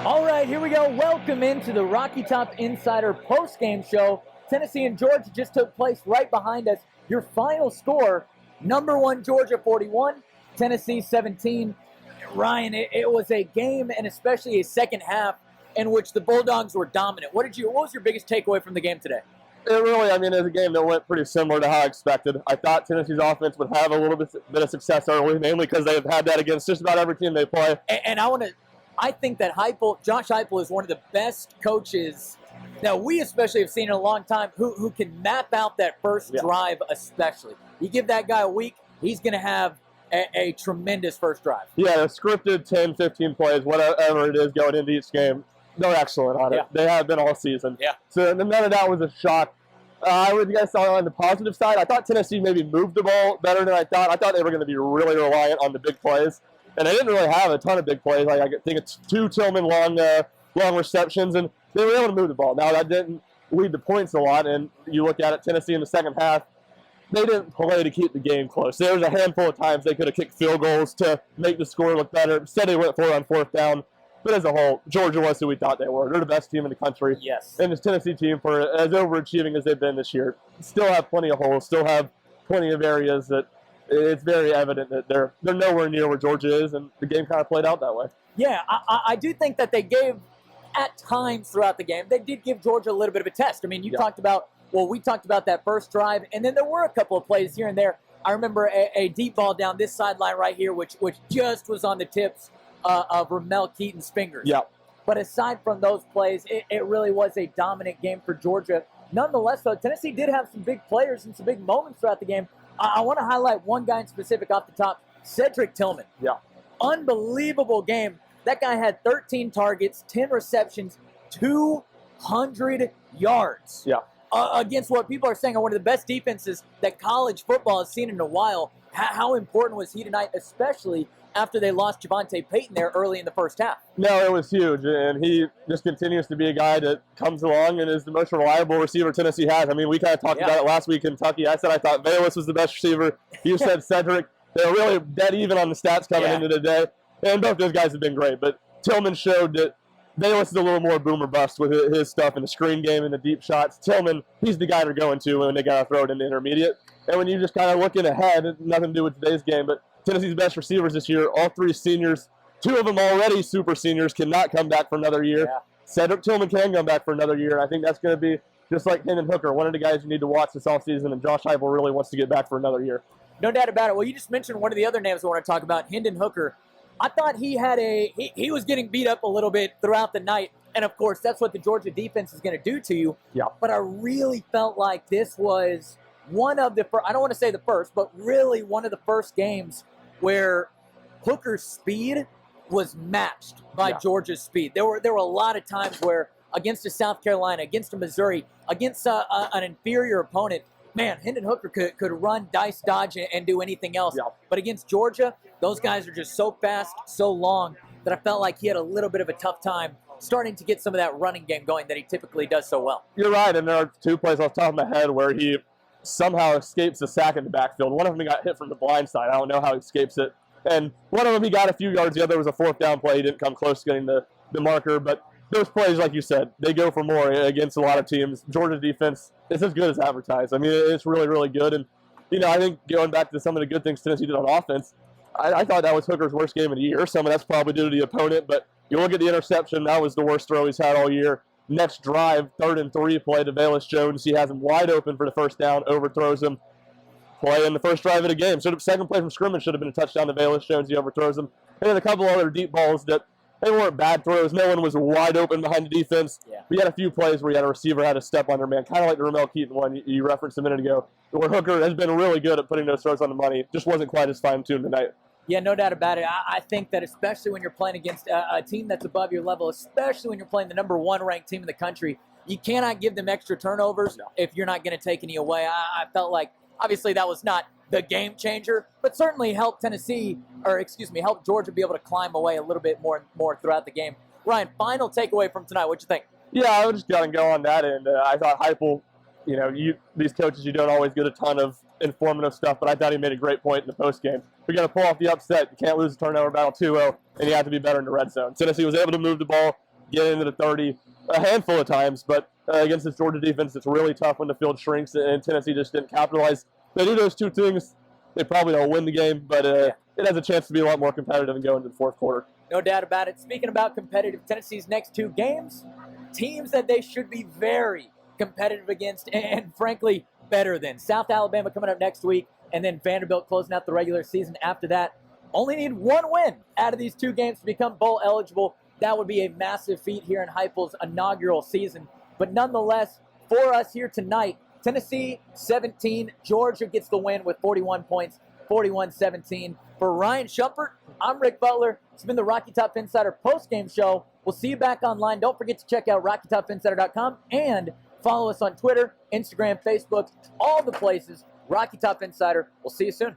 All right, here we go. Welcome into the Rocky Top Insider postgame show. Tennessee and Georgia just took place right behind us. Your final score, number one Georgia 41, Tennessee 17. Ryan, it was a game and especially a second half in which the Bulldogs were dominant. What was your biggest takeaway from the game today? It really, it was a game that went pretty similar to how I expected. I thought Tennessee's offense would have a little bit of success early, mainly because they've had that against just about every team they play. And I think that Josh Heupel is one of the best coaches that we especially have seen in a long time who can map out that first drive especially. You give that guy a week, he's going to have a tremendous first drive. Yeah, the scripted 10, 15 plays, whatever it is going into each game, they're excellent on it. Yeah. They have been all season. Yeah. So none of that was a shock. I would guess on the positive side, I thought Tennessee maybe moved the ball better than I thought. I thought they were going to be really reliant on the big plays. And they didn't really have a ton of big plays. Like I think it's 2 Tillman long receptions, and they were able to move the ball. Now, that didn't lead to points a lot, and you look at it, Tennessee in the second half, they didn't play to keep the game close. There was a handful of times they could have kicked field goals to make the score look better. Instead, they went for it on fourth down. But as a whole, Georgia was who we thought they were. They're the best team in the country. Yes. And this Tennessee team, for as overachieving as they've been this year, still have plenty of holes, still have plenty of areas that it's very evident that they're nowhere near where Georgia is, and the game kind of played out that way. Yeah, I do think that they gave, at times throughout the game, they did give Georgia a little bit of a test. I mean, we talked about that first drive, and then there were a couple of plays here and there. I remember a deep ball down this sideline right here, which just was on the tips of Ramel Keaton's fingers. Yeah. But aside from those plays, it really was a dominant game for Georgia. Nonetheless, though, Tennessee did have some big players and some big moments throughout the game. I want to highlight one guy in specific off the top, Cedric Tillman. Yeah. Unbelievable game. That guy had 13 targets, 10 receptions, 200 yards. Yeah. Against what people are saying are one of the best defenses that college football has seen in a while. How important was he tonight, especially after they lost Javonte Payton there early in the first half? No, it was huge, and he just continues to be a guy that comes along and is the most reliable receiver Tennessee has. I mean, we kind of talked about it last week in Kentucky. I said I thought Vols was the best receiver. You said Cedric. They're really dead even on the stats coming into the day, and both those guys have been great. But Tillman showed that Vols is a little more boom or bust with his stuff in the screen game and the deep shots. Tillman, he's the guy they're going to when they got to throw it in the intermediate. And when you just kind of looking ahead, nothing to do with today's game, but Tennessee's best receivers this year, all 3 seniors, 2 of them already super seniors, cannot come back for another year. Yeah. Cedric Tillman can come back for another year, and I think that's going to be just like Hendon Hooker, one of the guys you need to watch this offseason, and Josh Heupel really wants to get back for another year. No doubt about it. Well, you just mentioned one of the other names I want to talk about, Hendon Hooker. I thought he was getting beat up a little bit throughout the night, and of course that's what the Georgia defense is going to do to you. Yeah. But I really felt like this was one of the first, I don't want to say the first, but really one of the first games where Hooker's speed was matched by Georgia's speed. There were a lot of times where against a South Carolina, against a Missouri, against an inferior opponent, man, Hendon Hooker could run, dice, dodge, and do anything else. Yeah. But against Georgia, those guys are just so fast, so long, that I felt like he had a little bit of a tough time starting to get some of that running game going that he typically does so well. You're right, and there are 2 plays off the top of my head where he somehow escapes the sack in the backfield. One of them he got hit from the blind side. I don't know how he escapes it. And one of them he got a few yards. The other was a 4th down play. He didn't come close to getting the marker. But those plays, like you said, they go for more against a lot of teams. Georgia's defense is as good as advertised. I mean, it's really, really good. And, I think going back to some of the good things Tennessee did on offense, I thought that was Hooker's worst game of the year. Some of that's probably due to the opponent. But you look at the interception, that was the worst throw he's had all year. Next drive, 3rd and 3 play to Velus Jones. He has him wide open for the first down, overthrows him. Play in the first drive of the game. Second play from scrimmage should have been a touchdown to Velus Jones. He overthrows him. And then a couple other deep balls that they weren't bad throws. No one was wide open behind the defense. Yeah. We had a few plays where you had a receiver had to step on their man, kind of like the Ramel Keaton one you referenced a minute ago, where Hooker has been really good at putting those throws on the money. Just wasn't quite as fine-tuned tonight. Yeah, no doubt about it. I think that especially when you're playing against a team that's above your level, especially when you're playing the number 1 ranked team in the country, you cannot give them extra turnovers if you're not going to take any away. I felt like, obviously, that was not the game changer, but certainly helped helped Georgia be able to climb away a little bit more throughout the game. Ryan, final takeaway from tonight. What'd you think? Yeah, I was just going to go on that end. I thought Heupel, these coaches, you don't always get a ton of informative stuff, but I thought he made a great point in the postgame. We're going to pull off the upset. You can't lose a turnover battle 2-0, and you have to be better in the red zone. Tennessee was able to move the ball get into the 30 a handful of times, but against this Georgia defense, it's really tough when the field shrinks, and Tennessee just didn't capitalize. They do those two things, they probably don't win the game, but it has a chance to be a lot more competitive and go into the fourth quarter. No doubt about it. Speaking about competitive, Tennessee's next 2 games, teams that they should be very competitive against and frankly better than. South Alabama coming up next week, and then Vanderbilt closing out the regular season after that. Only need 1 win out of these 2 games to become bowl eligible. That would be a massive feat here in Heupel's inaugural season. But nonetheless, for us here tonight, Tennessee 17, Georgia gets the win with 41 points, 41-17. For Ryan Schumpert, I'm Rick Butler. It's been the Rocky Top Insider postgame show. We'll see you back online. Don't forget to check out RockyTopInsider.com and follow us on Twitter, Instagram, Facebook, all the places. Rocky Top Insider. We'll see you soon.